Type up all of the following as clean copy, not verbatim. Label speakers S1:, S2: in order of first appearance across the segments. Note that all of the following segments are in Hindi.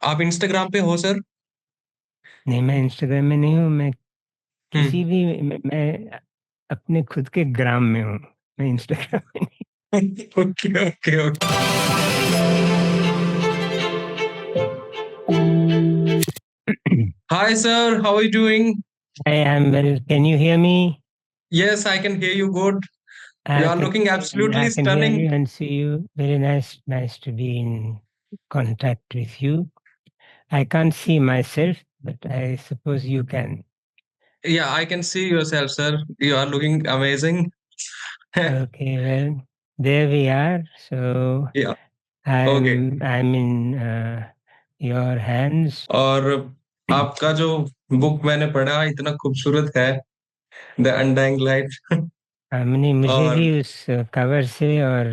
S1: आप इंस्टाग्राम पे हो सर?
S2: नहीं, मैं इंस्टाग्राम में नहीं हूँ। मैं किसी
S1: हम्म।
S2: भी मैं अपने खुद के ग्राम में हूँ। मैं इंस्टाग्राम में नहीं।
S1: Okay okay okay. Hi sir, how are you doing?
S2: I am well. Can you hear me?
S1: Yes, I can hear you good. You are looking
S2: I
S1: absolutely
S2: can hear
S1: stunning.
S2: you and see you. Very nice to be in contact with you. I can't see myself, but I suppose you can.
S1: Yeah, I can see yourself, sir. You are looking amazing.
S2: Okay, well, there we are. So
S1: Yeah, okay.
S2: I'm in your hands.
S1: और आपका जो बुक मैंने पढ़ा इतना खूबसूरत है, द अनडाइंग लाइट।
S2: हमने मुझे भी
S1: और
S2: उस कवर से और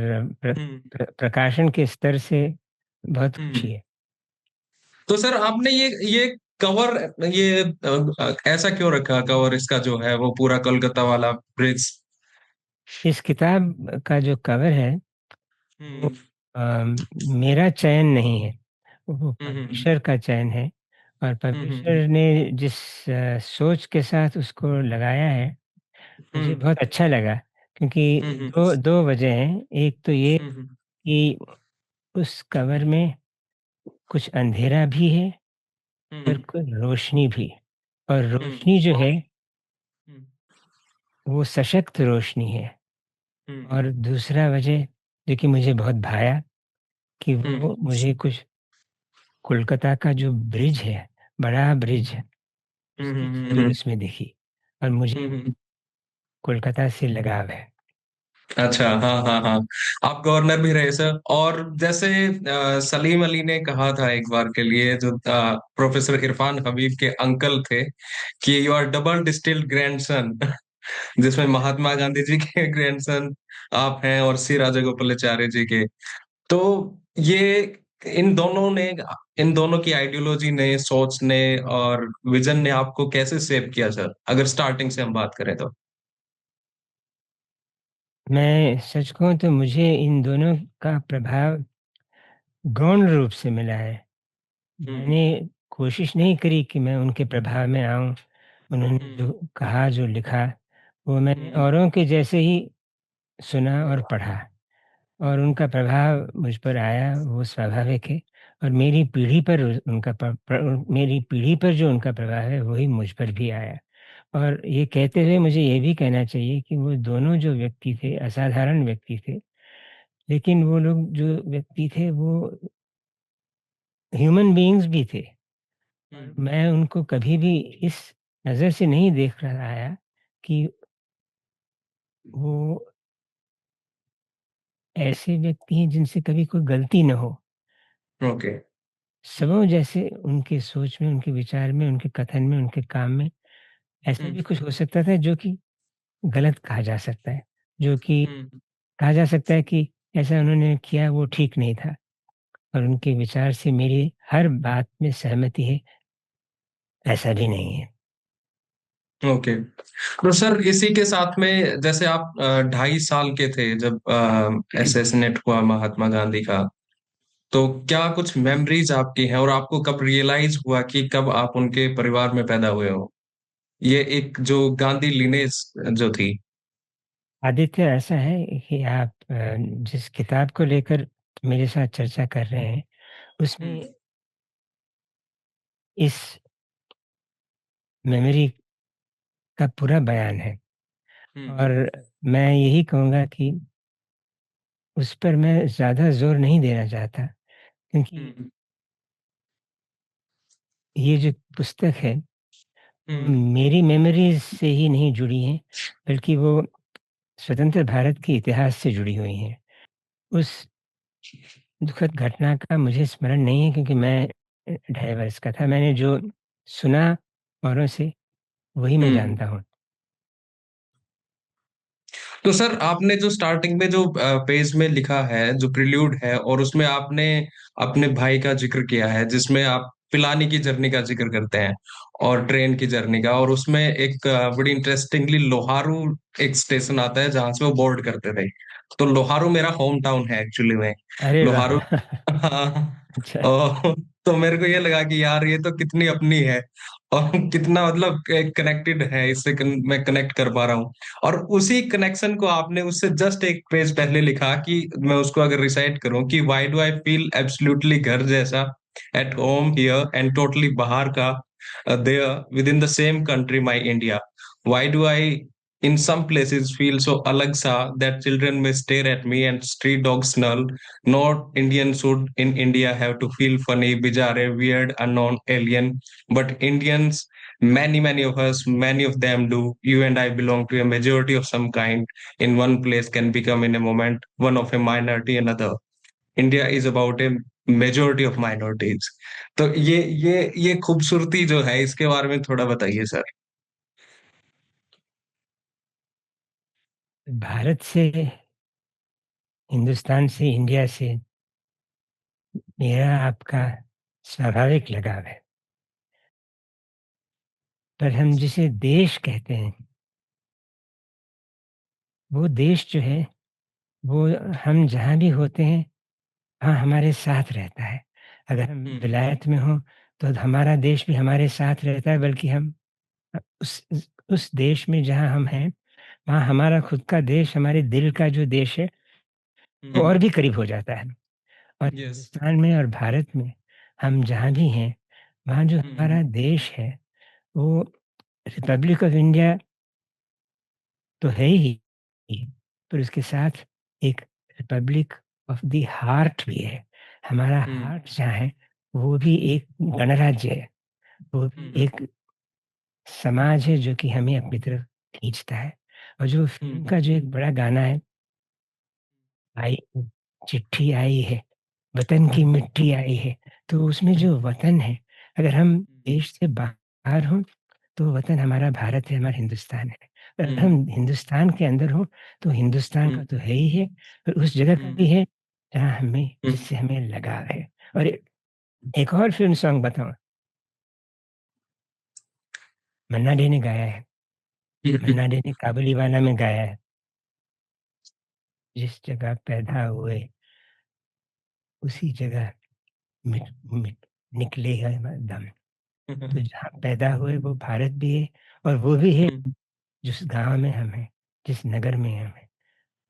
S1: हम्म
S2: प्रकाशन के स्तर से बहुत खुशी
S1: हम्म
S2: है।
S1: तो सर आपने ये कवर, ये ऐसा क्यों रखा कवर इसका जो है वो पूरा कोलकाता वाला ब्रिज?
S2: इस किताब का जो कवर है वो
S1: हम्म
S2: मेरा चयन नहीं है, वो
S1: हम्म
S2: पब्लिशर का चयन है। और
S1: हम्म
S2: पब्लिशर ने जिस सोच के साथ उसको लगाया है, मुझे
S1: हम्म
S2: बहुत अच्छा लगा। क्योंकि
S1: हम्म
S2: दो दो वजह हैं। एक तो ये
S1: हम्म
S2: कि उस कवर में कुछ अंधेरा भी है और
S1: हम्म
S2: कुछ रोशनी भी। और
S1: हम्म
S2: रोशनी जो है
S1: हम्म
S2: वो सशक्त रोशनी है।
S1: हम्म
S2: और दूसरा वजह जो कि मुझे बहुत भाया कि
S1: हम्म
S2: वो मुझे कुछ कोलकाता का जो ब्रिज है, बड़ा ब्रिज है,
S1: हम्म
S2: उसकी
S1: हम्म
S2: छवि
S1: हम्म
S2: उसमें दिखी। और मुझे
S1: हम्म
S2: कोलकाता से लगाव है।
S1: अच्छा, हाँ हाँ हाँ। आप गवर्नर भी रहे सर। और जैसे सलीम अली ने कहा था एक बार के लिए, जो प्रोफेसर इरफान हबीब के अंकल थे, कि you are double distilled grandson. जिसमें महात्मा गांधी जी के ग्रैंडसन आप हैं और सी राजागोपालाचारी जी के। तो ये इन दोनों ने इन दोनों की आइडियोलॉजी ने, सोच ने और विजन ने आपको कैसे शेप किया सर, अगर स्टार्टिंग से हम बात करें तो?
S2: मैं सच कहूँ तो मुझे इन दोनों का प्रभाव गौण रूप से मिला है।
S1: हम्म
S2: मैंने कोशिश नहीं करी कि मैं उनके प्रभाव में आऊँ। उन्होंने
S1: हम्म
S2: जो कहा, जो लिखा, वो मैंने
S1: हम्म
S2: औरों के जैसे ही सुना और पढ़ा। और उनका प्रभाव मुझ पर आया, वो स्वाभाविक है। और मेरी पीढ़ी पर उनका मेरी पीढ़ी पर जो उनका प्रभाव है वही मुझ पर भी आया। और ये कहते हुए मुझे ये भी कहना चाहिए कि वो दोनों जो व्यक्ति थे असाधारण व्यक्ति थे। लेकिन वो लोग जो व्यक्ति थे वो ह्यूमन बीइंग्स भी थे। और
S1: हम्म
S2: मैं उनको कभी भी इस नज़र से नहीं देख रहा आया कि वो ऐसे व्यक्ति हैं जिनसे कभी कोई गलती न हो।
S1: ओके।
S2: सबों जैसे उनकी सोच में, उनके विचार में, उनके कथन में, उनके काम में ऐसा
S1: हम्म
S2: भी कुछ हो सकता था जो कि गलत कहा जा सकता है। जो कि
S1: हम्म
S2: कहा जा सकता है कि ऐसा उन्होंने किया वो ठीक नहीं था। और उनके विचार से मेरी हर बात में सहमति है, ऐसा भी नहीं है।
S1: ओके। तो सर इसी के साथ में, जैसे आप 2.5 साल के थे जब असैसिनेट हुआ महात्मा गांधी का, तो क्या कुछ मेमोरीज आपकी हैं, और आपको कब रियलाइज हुआ कि कब आप उनके परिवार में पैदा हुए हो? ये एक जो गांधी लिनेज जो थी।
S2: आदित्य, ऐसा है कि आप जिस किताब को लेकर मेरे साथ चर्चा कर रहे हैं,
S1: हम्म
S2: उसमें इस मेमोरी का पूरा बयान है।
S1: हम्म
S2: और मैं यही कहूँगा कि उस पर मैं ज़्यादा ज़ोर नहीं देना चाहता, क्योंकि
S1: हम्म
S2: ये जो पुस्तक है वो
S1: हम्म
S2: मेरी मेमोरीज़ से ही नहीं जुड़ी है, बल्कि वो स्वतंत्र भारत के इतिहास से जुड़ी हुई हैं। उस दुखद घटना का मुझे स्मरण नहीं है, क्योंकि मैं 2.5 वर्ष का था। मैंने जो सुना औरों से वही मैं
S1: हम्म
S2: जानता हूँ।
S1: तो सर आपने जो स्टार्टिंग में जो पेज में लिखा है, जो प्रिल्यूड है, और उसमें आपने अपने भाई का जिक्र किया है, जिसमें आप पिलानी की जर्नी का जिक्र करते हैं और ट्रेन की जर्नी का, और उसमें एक बड़ी इंटरेस्टिंगली लोहारू एक स्टेशन आता है जहां से वो बोर्ड करते थे। तो लोहारू मेरा होम टाउन है एक्चुअली में।
S2: अरे वाह!
S1: लोहारू। हाँ।
S2: अच्छा।
S1: तो मेरे को ये लगा कि यार ये तो कितनी अपनी है, और कितना मतलब कनेक्टेड है, इससे मैं कनेक्ट कर पा रहा हूँ। और उसी कनेक्शन को आपने उससे जस्ट एक पेज पहले लिखा कि मैं उसको अगर रिसाइट करूं कि why do I feel absolutely घर जैसा at home here and totally बाहर का there within the same country, my India. Why do I, in some places, feel so alag sa that children may stare at me and street dogs snarl? Not Indian should in India have to feel funny, bizarre, weird, unknown, alien, but Indians, many of us, many of them do. You and I belong to a majority of some kind. In one place can become in a moment one of a minority another. India is about A majority of minorities. तो ये खूबसूरती जो है इसके बारे में थोड़ा बताइए सर।
S2: भारत से, हिंदुस्तान से, इंडिया से मेरा आपका स्वाभाविक लगाव है। पर हम जिसे देश कहते हैं, वो देश जो है, वो हम जहाँ भी होते हैं, वहाँ हमारे साथ रहता है। अगर हम
S1: हम्म।
S2: विलायत में हों, तो हमारा देश भी हमारे साथ रहता है, बल्कि हम उस देश में जहाँ हम हैं, वहाँ हमारा खुद का देश, हमारे दिल का जो देश है, वो
S1: हम्म।
S2: और भी करीब हो जाता है। और
S1: यस।
S2: हिंदुस्तान में और भारत में हम जहाँ भी हैं, वहाँ जो
S1: हम्म।
S2: हमारा देश है, वो रिपब्लिक ऑफ इंडिया तो है ही, पर उसके साथ एक रिपब्लिक ऑफ द हार्ट भी है। हमारा
S1: हम्म।
S2: हार्ट जहाँ है, वो भी एक गणराज्य है, वो भी
S1: हम्म।
S2: एक समाज है जो कि हमें अपनी तरफ खींचता है। और जो फ़िल्म
S1: हम्म।
S2: का जो एक बड़ा गाना है, आई चिट्ठी आई है, वतन की मिट्टी आई है, तो उसमें जो वतन है, अगर हम देश से बाहर हों, तो वतन हमारा भारत है, हमारा हिंदुस्तान है। अगर हम
S1: हम्म।
S2: हिंदुस्तान के अंदर हों, तो हिंदुस्तान का
S1: हम्म।
S2: तो है ही है, और उस जगह का भी
S1: हम्म।
S2: है, जहाँ हमें
S1: हम्म।
S2: जिससे हमें लगाव है। और एक और फ़िल्म सॉन्ग बताऊँ, मन्ना डे ने गाया है।
S1: हम्म।
S2: मन्ना डे ने काबुलीवाला में गाया है, जिस जगह पैदा हुए, उसी जगह मिट मिट निकलेगा दम। तो जहाँ पैदा हुए वो भारत भी है, और वो भी है जिस गाँव में हम हैं, जिस नगर में हम हैं।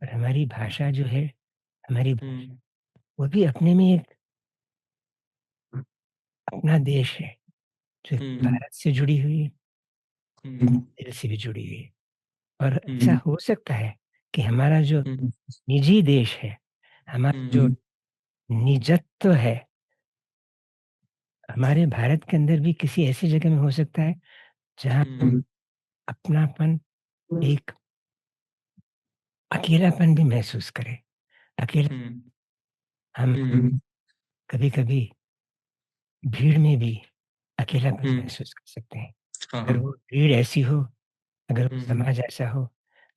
S2: और हमारी भाषा जो है, हमारी भाषा, वो भी अपने में एक अपना देश है, जो कि भारत से जुड़ी हुई है, दिल से भी जुड़ी हुई है। और ऐसा हो सकता है कि हमारा जो निजी देश है, हमारा जो निजत्व है, हमारे भारत के अंदर भी किसी ऐसी जगह में हो सकता है, जहाँ हम अपनापन, एक अकेलापन भी महसूस करें। अकेला हम कभी-कभी भीड़ में भी अकेलापन महसूस कर सकते हैं।
S1: हाँ
S2: अगर
S1: हाँ।
S2: वो भीड़ ऐसी हो, अगर वो समाज ऐसा हो,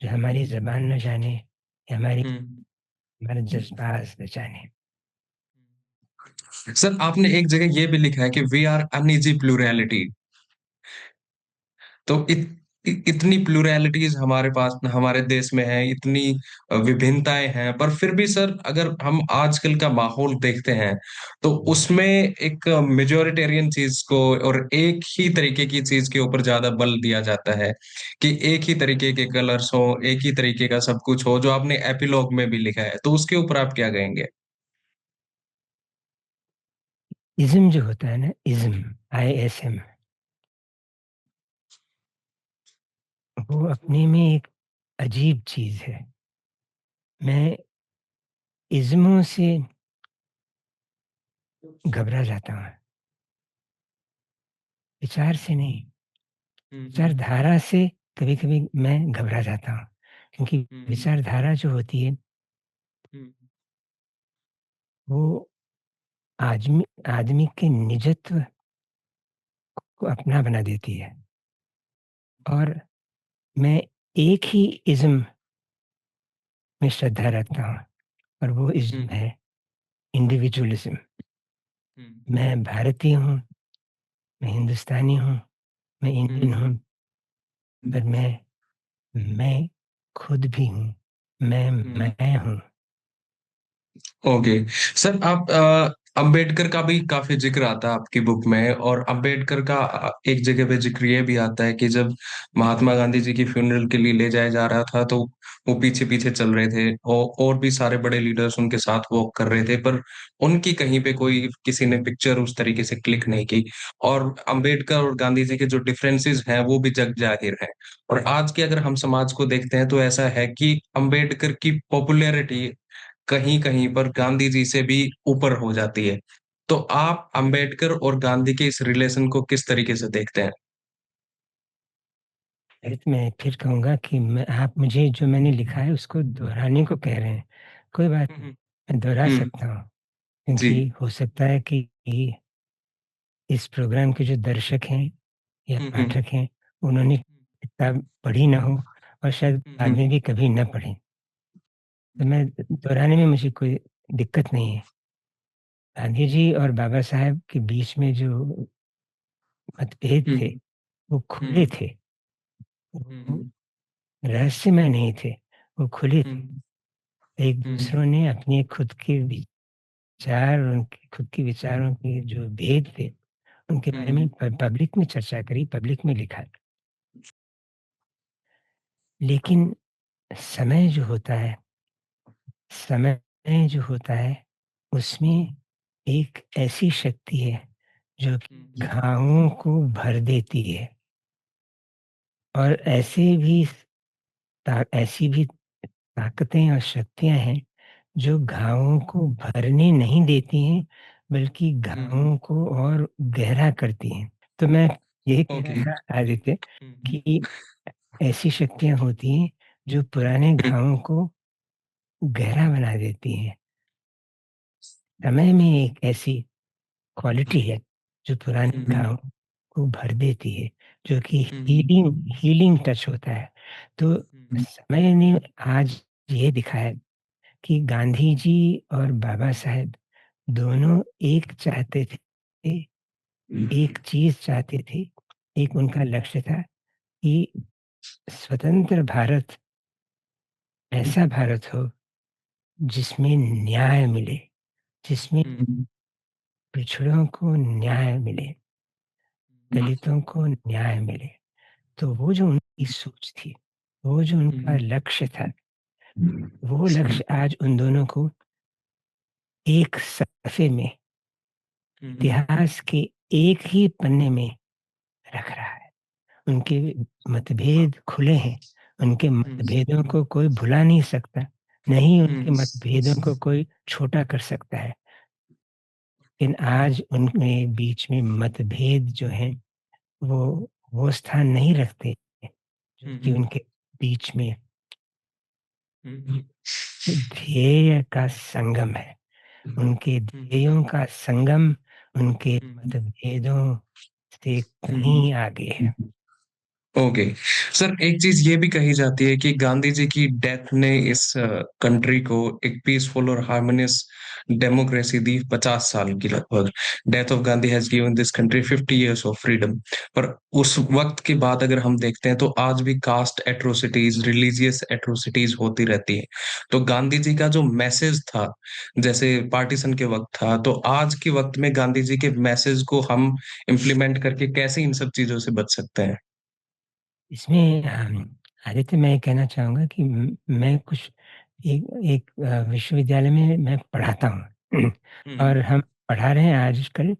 S2: जो हमारी ज़बान न जाने या हमारे जज़्बात न जाने।
S1: सर आपने एक जगह ये भी लिखा है कि वी आर अनइजी प्लूरैलिटी। तो इतनी प्लूरैलिटीज हमारे पास हमारे देश में है, इतनी विभिन्नताएं हैं, पर फिर भी सर अगर हम आजकल का माहौल देखते हैं तो उसमें एक मेजोरिटेरियन चीज को और एक ही तरीके की चीज के ऊपर ज्यादा बल दिया जाता है कि एक ही तरीके के कलर्स हो, एक ही तरीके का सब कुछ हो, जो आपने एपिलॉग में भी लिखा है, तो उसके ऊपर आप क्या कहेंगे?
S2: इज़्म जो होता है ना, इज़्म, आईएसएम, वो अपने में एक अजीब चीज़ है। मैं इज़्मों से घबरा जाता हूँ, विचार से नहीं। विचारधारा से कभी-कभी मैं घबरा जाता हूँ, क्योंकि विचारधारा जो होती है, वो आदमी आदमी के निजत्व को अपना बना देती है। और मैं एक ही इज़्म में श्रद्धा रखता हूँ, और वो इज़्म है इंडिविजुअलिज़्म। मैं भारतीय हूँ, मैं हिंदुस्तानी हूँ, मैं इंडियन हूँ, पर मैं खुद भी हूँ।
S1: हुँ।
S2: मैं हूँ।
S1: ओके। सर आप अम्बेडकर का भी काफ़ी ज़िक्र आता है आपकी बुक में और अम्बेडकर का एक जगह पे ज़िक्र ये भी आता है कि जब महात्मा गांधी जी की फ्यूनरल के लिए ले जाया जा रहा था तो वो पीछे-पीछे चल रहे थे और भी सारे बड़े लीडर्स उनके साथ वॉक कर रहे थे पर उनकी कहीं पे कोई किसी ने पिक्चर उस तरीके से क्लिक नहीं की और अम्बेडकर और गांधी जी के जो डिफरेंसेस हैं वो भी जग ज़ाहिर हैं। और आज के अगर हम समाज को देखते हैं तो ऐसा है कि अम्बेडकर की पॉपुलैरिटी कहीं-कहीं पर गांधी जी से भी ऊपर हो जाती है। तो आप अम्बेडकर और गांधी के इस रिलेशन को किस तरीके से देखते हैं?
S2: अरे तो मैं फिर कहूँगा कि आप मुझे जो मैंने लिखा है उसको दोहराने को कह रहे हैं। कोई बात
S1: हुँ,
S2: नहीं,
S1: हुँ।
S2: मैं दोहरा
S1: हुँ,
S2: सकता हूँ,
S1: जी।
S2: क्योंकि हो सकता है कि इस प्रोग्राम के जो दर्शक हैं या
S1: हुँ, हुँ।
S2: पाठक हैं, उन्होंने किताब पढ़ी ना हो और शायद
S1: हुँ,
S2: बाद
S1: हुँ।
S2: में भी कभी ना पढ़ें। तो मैं दोहराने में मुझे कोई दिक्कत नहीं है। गांधी जी और बाबा साहब के बीच में जो मतभेद
S1: हुँ,
S2: थे, वो
S1: हुँ,
S2: खुले थे, वो
S1: हुँ,
S2: रहस्यमय नहीं थे, वो खुले
S1: हुँ,
S2: थे। एक
S1: हुँ,
S2: दूसरों ने अपने खुद के विचार, उनके खुद के विचारों के जो भेद थे, उनके बारे में
S1: हुँ,
S2: पब्लिक में चर्चा करी, पब्लिक में लिखा। लेकिन समय जो होता है, समय जो होता है, उसमें एक ऐसी शक्ति है, जो कि
S1: हुँ,
S2: घावों को भर देती है और ऐसी भी ताकतें और शक्तियाँ हैं, जो घावों को भरने नहीं देती हैं, बल्कि
S1: हुँ।
S2: घावों को और गहरा करती हैं। तो मैं यही कह
S1: ओके।
S2: रहा था आदित्य
S1: हुँ,
S2: कि ऐसी शक्तियाँ होती हैं, जो पुराने
S1: हुँ,
S2: घावों को गहरा बना देती हैं। समय में एक ऐसी क्वालिटी है, जो पुराने
S1: हुँ,
S2: घावों को भर देती है, जो कि
S1: हुँ,
S2: हीलिंग हीलिंग टच होता है। तो
S1: हुँ,
S2: समय ने आज ये दिखाया कि गांधी जी और बाबा साहेब दोनों एक चाहते थे, एक चीज़ चाहते थे, एक उनका लक्ष्य था कि स्वतंत्र भारत ऐसा भारत हो, जिसमें न्याय मिले, जिसमें
S1: हुँ,
S2: पिछड़ों को न्याय मिले, दलितों को न्याय मिले। तो वो जो उनकी सोच थी, वो जो उनका
S1: हुँ,
S2: लक्ष्य था, वो लक्ष्य आज उन दोनों को एक सफ़े में,
S1: हुँ,
S2: इतिहास के एक ही पन्ने में रख रहा है। उनके मतभेद खुले हैं, उनके मतभेदों को कोई भुला नहीं सकता, ना ही
S1: हुँ,
S2: उनके मतभेदों को कोई छोटा कर सकता है। लेकिन आज उनके बीच में मतभेद जो हैं, वो स्थान नहीं रखते, जो कि
S1: हुँ,
S2: उनके बीच में
S1: हुँ,
S2: ध्येय का संगम है। उनके
S1: हुँ,
S2: ध्येयों का संगम उनके
S1: हुँ,
S2: मतभेदों से
S1: हुँ।
S2: कहीं आगे है।
S1: ओके। सर एक चीज़ ये भी कही जाती है कि गांधी जी की डेथ ने इस कंट्री को एक पीसफुल और हार्मोनियस डेमोक्रेसी दी 50 साल की लगभग। Death of Gandhi has given this country 50 years of freedom. पर उस वक़्त के बाद अगर हम देखते हैं तो आज भी कास्ट एट्रोसिटीज़, रिलीजियस एट्रोसिटीज़ होती रहती हैं। तो गांधी जी का जो मैसेज था, जैसे पार्टीशन के वक़्त था, तो आज के वक़्त में गांधी जी के मैसेज को हम इम्प्लीमेंट करके कैसे इन सब चीज़ों से बच सकते हैं?
S2: इसमें आदित्य मैं ये कहना चाहूँगा कि मैं कुछ एक एक विश्वविद्यालय में मैं पढ़ाता हूँ
S1: हुँ।
S2: और हम पढ़ा रहे हैं आजकल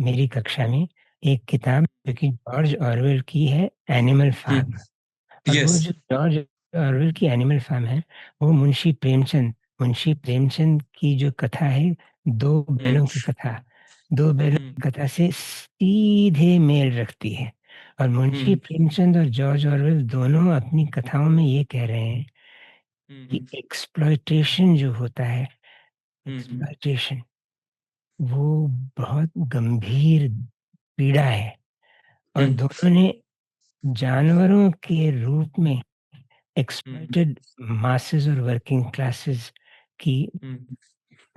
S2: मेरी कक्षा में एक किताब जो कि जॉर्ज ऑरवेल की है, एनिमल
S1: हुँ,
S2: फार्म। और वो
S1: यस।
S2: जो जॉर्ज ऑरवेल की एनिमल फार्म है, वो मुंशी प्रेमचंद की जो कथा है, 2
S1: हुँ,
S2: बैलों की कथा, 2 बैलों
S1: हुँ,
S2: की कथा से सीधे मेल रखती है। और मुंशी
S1: हुँ,
S2: प्रेमचंद और जॉर्ज ऑरवेल दोनों अपनी कथाओं में ये कह रहे हैं
S1: हुँ,
S2: कि
S1: हुँ,
S2: एक्सप्लॉइटेशन जो होता है,
S1: हुँ, हुँ,
S2: एक्सप्लॉइटेशन वो बहुत गंभीर पीड़ा है
S1: हुँ,
S2: और दोनों ने जानवरों के रूप में
S1: हुँ,
S2: एक्सप्लॉइटेड मासेस और वर्किंग क्लासेस की
S1: हुँ,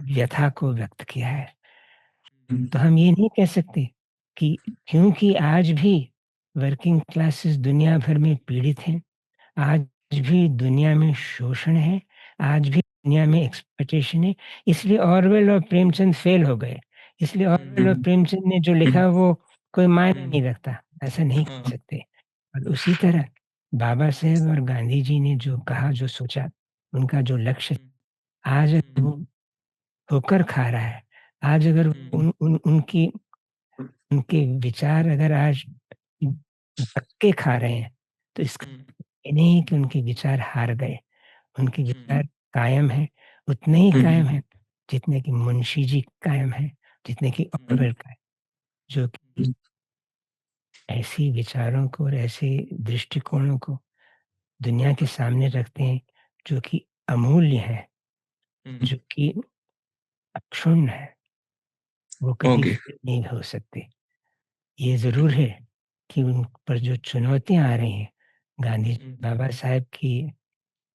S2: व्यथा को व्यक्त किया है।
S1: हुँ,
S2: तो हम ये नहीं कह सकते कि क्योंकि आज भी वर्किंग क्लासेस दुनिया भर में पीड़ित हैं, आज भी दुनिया में शोषण है, आज भी दुनिया में एक्सप्लॉइटेशन है, इसलिए ऑरवेल और प्रेमचंद फेल हो गए। इसलिए ऑरवेल और
S1: हुँ,
S2: प्रेमचंद ने जो लिखा वो कोई मायने
S1: हुँ,
S2: नहीं रखता, ऐसा नहीं
S1: हाँ,
S2: कह सकते। और उसी तरह बाबा साहेब और गांधी जी ने जो कहा, जो सोचा, उनका जो लक्ष्य आज अगर वो ठोकर खा रहा है, आज अगर
S1: हुँ,
S2: उन उन उनकी उनके विचार अगर आज धक्के खा रहे हैं, तो इसका
S1: हुँ,
S2: ये नहीं कि उनके विचार हार गए। उनके
S1: हुँ,
S2: विचार कायम हैं, उतने ही
S1: हुँ,
S2: कायम हैं, जितने कि मुंशी जी कायम हैं, जितने कि
S1: हुँ,
S2: ऑरवेल का है, जो कि ऐसी विचारों को और ऐसे दृष्टिकोणों को दुनिया के सामने रखते हैं, जो कि अमूल्य हैं,
S1: हुँ,
S2: जो कि अक्षुण्ण है, वो कभी
S1: ओके।
S2: फेल नहीं हो सकते। ये ज़रूर है कि उन पर जो चुनौतियाँ आ रही हैं, गांधी जी,
S1: हुँ,
S2: बाबा साहेब की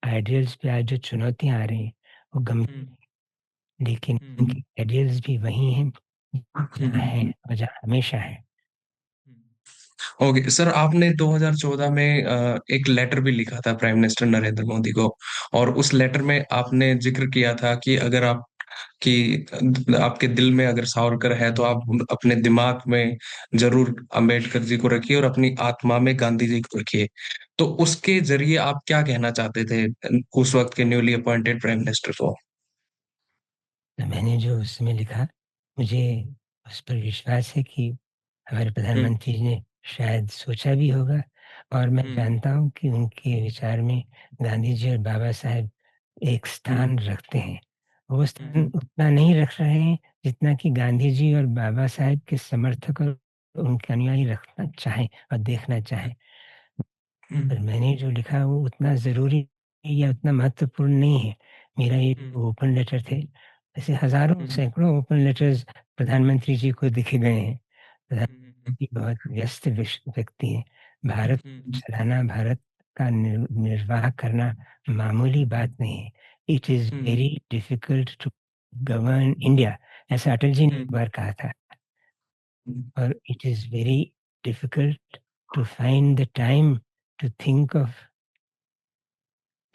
S2: आइडियल्स पे आज जो चुनौतियाँ आ रही हैं, वो
S1: हुँ,
S2: गंभीर हैं, लेकिन
S1: हुँ,
S2: उनके आइडियल्स भी वही हैं, जहाँ हैं
S1: हुँ,
S2: और जहाँ हमेशा हैं।
S1: ओके सर, आपने 2014 में एक लेटर भी लिखा था प्राइम मिनिस्टर नरेंद्र मोदी को, और उस लेटर में आपने जिक्र किया था कि अगर आप कि आपके दिल में अगर सावरकर है तो आप अपने दिमाग में जरूर अंबेडकर जी को रखिए और अपनी आत्मा में गांधी जी को रखिए। तो उसके जरिए आप क्या कहना चाहते थे उस वक्त के न्यूली अपॉइंटेड प्राइम मिनिस्टर को?
S2: तो मैंने जो उसमें लिखा, मुझे उस पर विश्वास है कि हमारे
S1: हुँ,
S2: प्रधानमंत्री जी ने शायद सोचा भी होगा, और मैं
S1: हुँ,
S2: जानता हूँ कि उनके विचार में गांधी जी और बाबा साहेब एक
S1: हुँ,
S2: स्थान रखते हैं। वो स्थान
S1: हुँ,
S2: उतना नहीं रख रहे हैं, जितना कि गांधी जी और बाबा साहेब के समर्थक और उनके अनुयायी रखना चाहें और देखना चाहें।
S1: हुँ,
S2: पर मैंने जो लिखा वो उतना ज़रूरी या उतना महत्वपूर्ण नहीं है। मेरा ये
S1: हुँ,
S2: ओपन लेटर थे, ऐसे हज़ारों,
S1: हुँ,
S2: सैकड़ों ओपन लेटर्स प्रधानमंत्री जी को लिखे गए हैं।
S1: हुँ,
S2: प्रधानमंत्री बहुत व्यस्त व्यक्ति हैं। भारत
S1: हुँ,
S2: चलाना, भारत का निर्वाह करना मामूली बात नहीं है। It is
S1: hmm,
S2: very difficult to govern India, ऐसा अटल जी ने
S1: हुँ,
S2: एक बार कहा था।
S1: हुँ,
S2: और it is very difficult to find the time to think of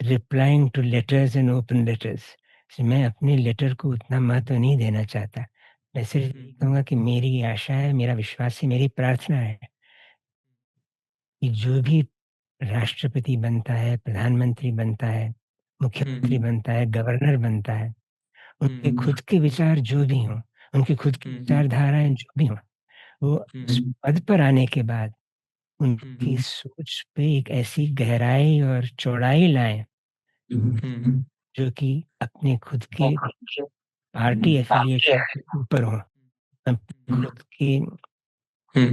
S2: replying to letters and open letters. मैं अपने लेटर को उतना महत्व नहीं देना चाहता। मैं सिर्फ़
S1: हुँ,
S2: यही कहूँगा कि मेरी आशा है, मेरा विश्वास है, मेरी प्रार्थना है कि जो भी राष्ट्रपति बनता है, प्रधानमंत्री बनता है, मुख्यमंत्री
S1: हुँ,
S2: बनता है, गवर्नर बनता है, उनके
S1: हुँ,
S2: खुद के विचार जो भी हों, उनकी खुद की
S1: हुँ,
S2: विचारधाराएँ जो भी हों, वो उस
S1: हुँ,
S2: पद पर आने के बाद
S1: हुँ,
S2: उनकी सोच पे एक ऐसी गहराई और चौड़ाई लाएँ,
S1: हुँ,
S2: जो कि अपने खुद के पार्टी एफ़िलिएशन से ऊपर हों, अपने
S1: हुँ,
S2: खुद के
S1: हुँ,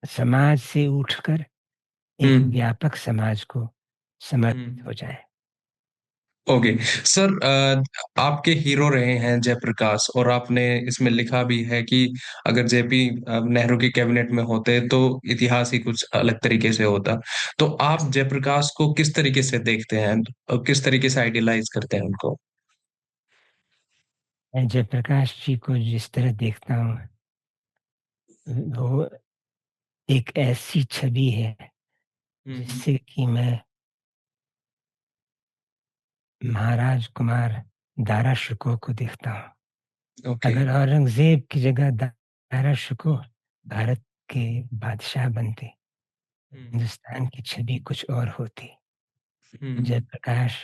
S2: समाज से उठकर
S1: हुँ,
S2: एक व्यापक समाज को समर्पित
S1: हुँ।
S2: हो जाएँ।
S1: ओके सर, आपके हीरो रहे हैं जयप्रकाश, और आपने इसमें लिखा भी है कि अगर जेपी नेहरू की कैबिनेट में होते तो इतिहास ही कुछ अलग तरीके से होता। तो आप जयप्रकाश को किस तरीके से देखते हैं और किस तरीके से आइडियलाइज करते हैं उनको?
S2: मैं जयप्रकाश जी को जिस तरह देखता हूँ, वो एक ऐसी छवि है,
S1: हुँ, हुँ।
S2: जिससे कि मैं महाराज कुमार दारा शिकोह को देखता हूँ।
S1: ओके।
S2: अगर औरंगज़ेब की जगह दारा शिकोह भारत के बादशाह बनते,
S1: हुँ,
S2: हिंदुस्तान की छवि कुछ और होती।
S1: हुँ,
S2: जयप्रकाश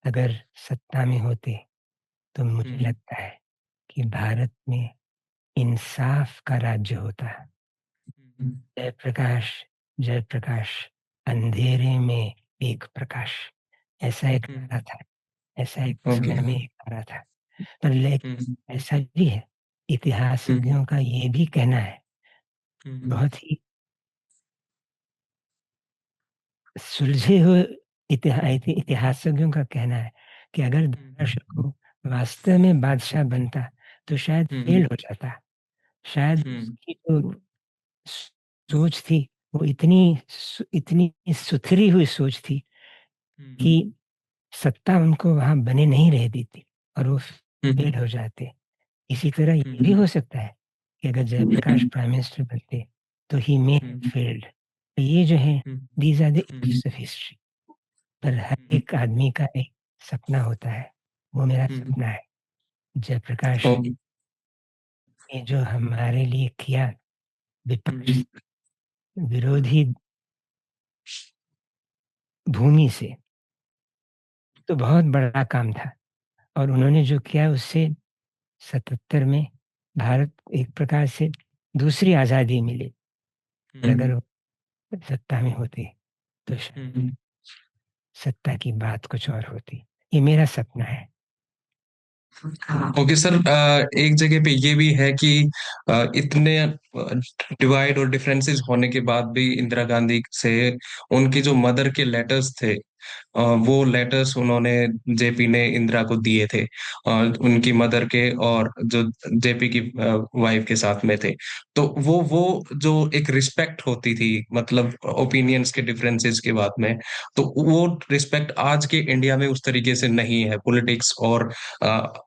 S2: अगर सत्ता में होते, तो
S1: हुँ,
S2: मुझे
S1: हुँ,
S2: लगता है कि भारत में इंसाफ का राज्य होता।
S1: हुँ,
S2: जयप्रकाश जयप्रकाश अंधेरे में एक प्रकाश, ऐसा एक
S1: हुँ,
S2: नारा था, ऐसा एक
S1: ओके।
S2: समय में एक नारा था। पर लेकिन
S1: हुँ,
S2: ऐसा भी है,
S1: हुँ,
S2: इतिहासज्ञों का ये भी कहना है,
S1: हुँ,
S2: बहुत ही सुलझे हुए इतिहासज्ञों का कहना है कि अगर दारा
S1: हुँ,
S2: शिकोह वास्तव में बादशाह बनता, तो शायद
S1: हुँ,
S2: फेल हो जाता। शायद
S1: हुँ,
S2: उसकी जो सोच थी, वो इतनी सुथरी हुई सोच थी कि
S1: हुँ,
S2: सत्ता उनको वहाँ बने नहीं रह देती और वो
S1: हुँ,
S2: फेल हो जाते। इसी तरह
S1: हुँ,
S2: ये भी
S1: हुँ,
S2: हो सकता है कि अगर जयप्रकाश प्राइम मिनिस्टर बनते, तो ही मे
S1: हुँ,
S2: हैव फेल्ड। तो ये जो है,
S1: um,
S2: these are the
S1: um.
S2: Issues of history. पर हर एक आदमी का एक सपना होता है, वो मेरा सपना है। जयप्रकाश
S1: ओके।
S2: ने जो हमारे लिए किया, विपक्ष विरोधी भूमि से, तो बहुत बड़ा काम था। और उन्होंने जो किया उससे 77 में भारत एक प्रकार से दूसरी आज़ादी मिली। और अगर वो सत्ता में होते तो शायद सत्ता की बात कुछ और होती। ये मेरा सपना है।
S1: ओके सर, एक जगह पे ये भी है कि इतने डिवाइड और डिफरेंसेस होने के बाद भी इंदिरा गांधी से उनकी जो मदर के लेटर्स थे, वो लेटर्स उन्होंने, जेपी ने इंदिरा को दिए थे, उनकी मदर के और जो जेपी की वाइफ के साथ में थे। तो वो जो एक रिस्पेक्ट होती थी, मतलब ओपिनियंस के डिफरेंसेस के बाद में, तो वो रिस्पेक्ट आज के इंडिया में उस तरीके से नहीं है। पॉलिटिक्स और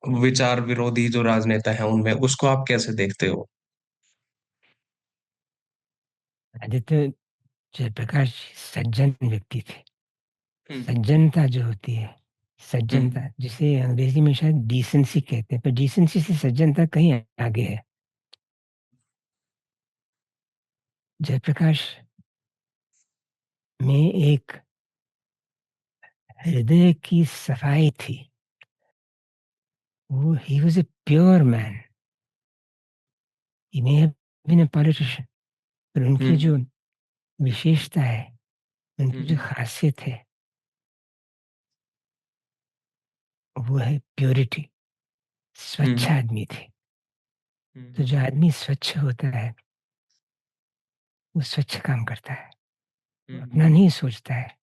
S1: विचार विरोधी जो राजनेता हैं उनमें, उसको आप कैसे देखते हो?
S2: आदित्य जयप्रकाश सज्जन व्यक्ति थे।
S1: हम्म।
S2: सज्जनता जो होती है,
S1: हम्म।
S2: सज्जनता जिसे अंग्रेजी में शायद डिसेंसी कहते हैं, पर डिसेंसी से सज्जनता कहीं आगे है। जयप्रकाश में एक हृदय की सफाई थी। वो he was a pure man. He may have been a politician, पर उनकी
S1: हम्म।
S2: जो विशेषता है, उनकी जो
S1: हम्म।
S2: खासियत है, वो है प्योरिटी। स्वच्छ
S1: हम्म।
S2: आदमी थे। तो
S1: हम्म।
S2: जो आदमी स्वच्छ होता है, वो स्वच्छ काम करता है। वो अपना
S1: हम्म।
S2: नहीं सोचता है,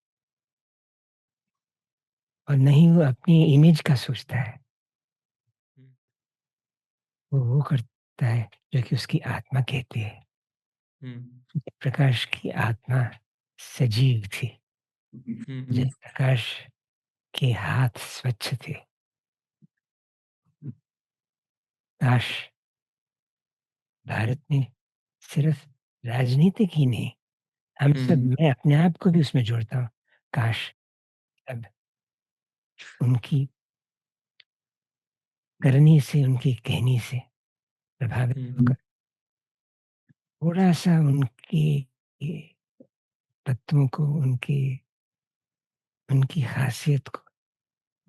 S2: और न ही वो अपनी इमेज का सोचता है। वो करता है जो कि उसकी आत्मा कहती है।
S1: हम्म।
S2: जयप्रकाश की आत्मा सजीव थी।
S1: हम्म।
S2: जयप्रकाश के हाथ स्वच्छ थे। काश भारत में सिर्फ राजनीतिक ही नहीं, हम सब,
S1: हम्म।
S2: मैं अपने आप को भी उसमें जोड़ता हूँ। काश अब उनकी करनी से, उनकी कहनी से प्रभावित होकर थोड़ा-सा उनके तत्वों को, उनकी ख़ासियत को,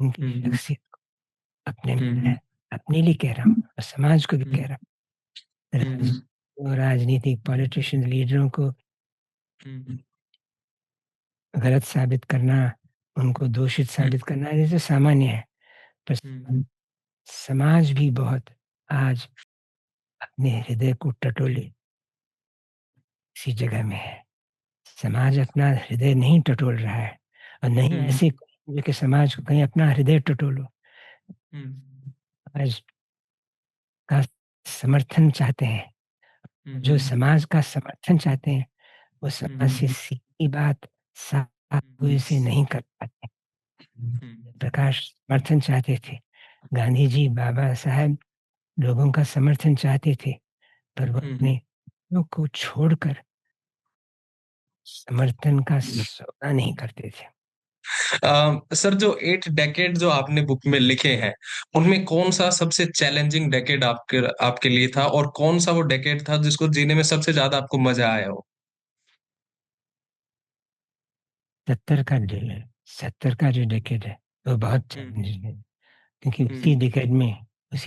S2: उनकी
S1: हम्म।
S2: शख्सियत को अपने में
S1: हम्म।
S2: लाया। अपने लिए कह रहा हूँ और समाज को भी कह रहा हूँ।
S1: हम्म।
S2: राजनीतिक पॉलिटिशियन लीडरों को
S1: हम्म।
S2: गलत साबित करना, उनको दोषित साबित करना, ये तो सामान्य है। पर
S1: हम्म।
S2: समाज भी बहुत आज अपने हृदय को टटोले इसी जगह में है। समाज अपना हृदय नहीं टटोल रहा है, और नहीं
S1: हम्म।
S2: ऐसे जो कि समाज को कहीं अपना हृदय टटोलो।
S1: हम्म।
S2: समाज का समर्थन चाहते हैं, जो
S1: हम्म।
S2: समाज का समर्थन चाहते हैं, वो समाज
S1: हम्म।
S2: से सीधी बात साफ
S1: हम्म।
S2: हुए से नहीं कर पाते।
S1: हम्म।
S2: प्रकाश समर्थन चाहते थे। गांधी जी, बाबा साहब लोगों का समर्थन चाहते थे, पर वो
S1: हम्म।
S2: अपने लोग को छोड़कर समर्थन का सौदा नहीं करते थे।
S1: सर, जो 8 डेकेड जो आपने बुक में लिखे हैं, उनमें कौन सा सबसे चैलेंजिंग डेकेड आपके आपके लिए था, और कौन सा वो डेकेड था जिसको जीने में सबसे ज्यादा आपको मजा आया हो?
S2: 70 का डे 70 का जो डेकेड है, वो बहुत
S1: हम्म।
S2: चैलेंजिंग है, क्योंकि
S1: हम्म।
S2: उसी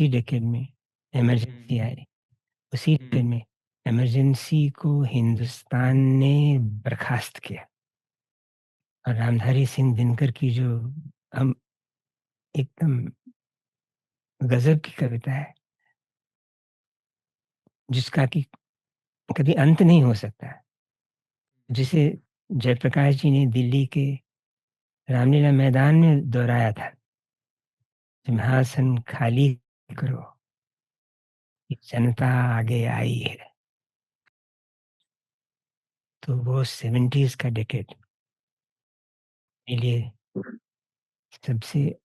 S2: डेकेड में इमरजेंसी
S1: हम्म।
S2: आई। उसी डेकेड
S1: हम्म।
S2: में इमरजेंसी को हिंदुस्तान ने बर्खास्त किया। और रामधारी सिंह दिनकर की जो हम एकदम गजब की कविता है, जिसका कि कभी अंत नहीं हो सकता, जिसे जयप्रकाश जी ने दिल्ली के रामलीला मैदान में दोहराया था। सिंहासन खाली करो, कि जनता आगे आई है। तो वो 70s का डेकेड के लिए सबसे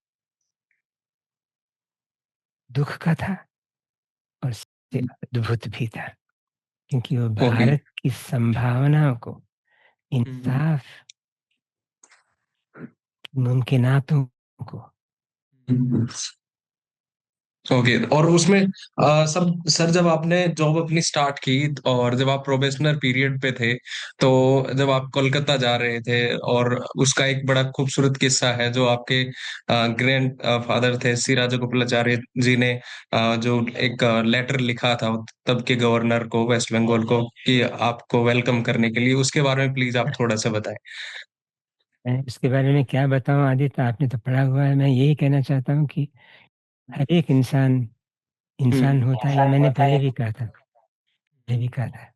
S2: दुख का था, और सबसे अद्भुत भी था, क्योंकि वो
S1: ओके।
S2: भारत की संभावनाओं को,
S1: हम्म।
S2: इंसाफ मुमकिनातों को।
S1: ओके। और उसमें सब सर, जब आपने जॉब अपनी स्टार्ट की और जब आप प्रोबेशनर पीरियड पे थे, तो जब आप कोलकाता जा रहे थे, और उसका एक बड़ा खूबसूरत किस्सा है जो आपके ग्रैंड फादर थे श्री राजगोपालाचारी जी ने जो एक लेटर लिखा था तब के गवर्नर को, वेस्ट बंगाल को, कि आपको वेलकम करने के लिए, उसके बारे में प्लीज आप थोड़ा सा बताएं।
S2: मैं इसके बारे में क्या बताऊं आदित्य, आपने तो पढ़ा हुआ है। मैं यही कहना चाहता हूँ कि हर एक इंसान इंसान
S1: हम्म।
S2: होता है, ये मैंने पहले भी कहा था।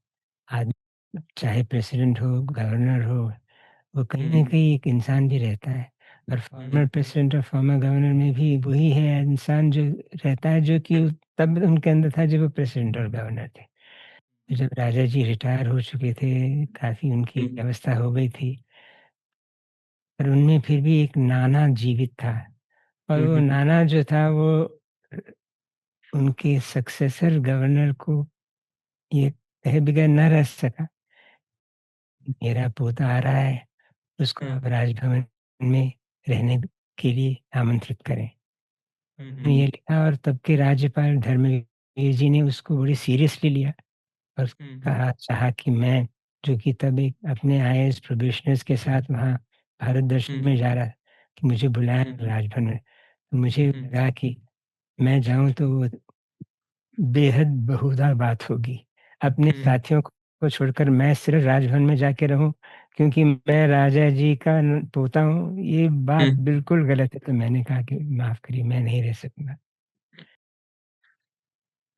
S2: आदमी चाहे प्रेसिडेंट हो, गवर्नर हो, वो कहीं न
S1: हम्म।
S2: कहीं एक इंसान भी रहता है। और
S1: हम्म।
S2: फॉर्मर प्रेसिडेंट और फॉर्मर गवर्नर में भी वही है इंसान जो रहता है, जो कि तब उनके अंदर था जब वो प्रेसिडेंट और गवर्नर थे। तो जब राजा जी रिटायर हो चुके थे, काफ़ी उनकी
S1: हम्म।
S2: अवस्था हो गई थी, पर उनमें फिर भी एक नाना जीवित था। और वो
S1: हम्म।
S2: नाना जो था वो उनके सक्सेसर गवर्नर को ये कहे बगैर न रह सका, मेरा पोता आ रहा है, उसको
S1: हम्म।
S2: आप राजभवन में रहने के लिए आमंत्रित करें। उन्होंने
S1: हम्म।
S2: ये लिखा और तब के राज्यपाल धर्मवीर जी ने उसको बड़ी सीरियसली लिया और
S1: हम्म।
S2: कहा चाहा कि मैं, जो कि तब एक अपने आईएएस प्रोबेशनर्स के साथ वहाँ भारत दर्शन
S1: हम्म।
S2: में जा रहा, कि मुझे बुलाया
S1: हम्म।
S2: राजभवन में। तो मुझे
S1: हम्म।
S2: लगा कि मैं जाऊँ तो वो बेहद बहुधा बात होगी। अपने
S1: हम्म।
S2: साथियों को छोड़कर मैं सिर्फ राजभवन में जाके रहूँ, क्योंकि मैं राजा जी का पोता हूँ, ये बात
S1: हम्म।
S2: बिल्कुल गलत है। तो मैंने कहा कि माफ़ करिए, मैं नहीं रह सकूँगा।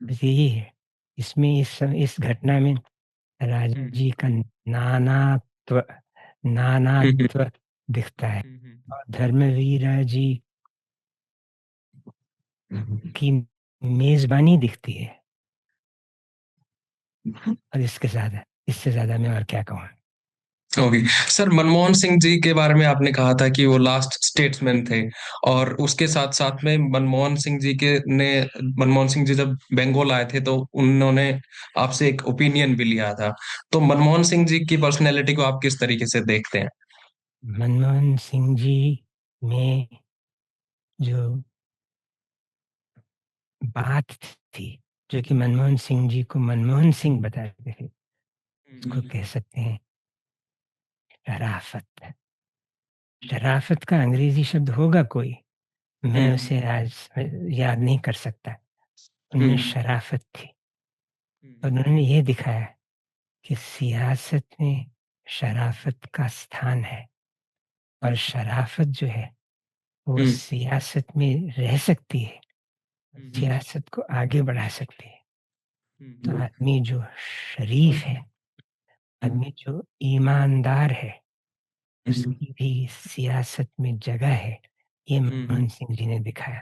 S2: बस यही है। इसमें इस घटना में राजा
S1: हम्म।
S2: जी का नानात्व नानात्व दिखता है, और धर्मवीरा जी की मेज़बानी दिखती है। और इससे ज़्यादा मैं और क्या कहूँ?
S1: ओके। सर, मनमोहन सिंह जी के बारे में आपने कहा था कि वो लास्ट स्टेट्समैन थे, और उसके साथ साथ में मनमोहन सिंह जी जब बंगाल आए थे तो उन्होंने आपसे एक ओपिनियन भी लिया था। तो मनमोहन सिंह जी की पर्सनैलिटी को आप किस तरीके से देखते हैं?
S2: मनमोहन सिंह जी में जो बात थी, जो कि मनमोहन सिंह जी को मनमोहन सिंह बताते थे, उसको
S1: हम्म।
S2: कह सकते हैं शराफ़त। शराफ़त का अंग्रेज़ी शब्द होगा कोई, मैं
S1: हम्म।
S2: उसे आज याद नहीं कर सकता। उनमें
S1: हम्म।
S2: शराफ़त थी, और
S1: हम्म।
S2: उन्होंने ये दिखाया कि सियासत में शराफ़त का स्थान है, और शराफ़त जो है, वो
S1: हम्म।
S2: सियासत में रह सकती है,
S1: हम्म।
S2: सियासत को आगे बढ़ा सकती है। तो
S1: हम्म।
S2: आदमी जो शरीफ है, आदमी जो ईमानदार है,
S1: हम्म।
S2: उसकी भी सियासत में जगह है। ये
S1: हम्म।
S2: मनमोहन सिंह जी ने दिखाया।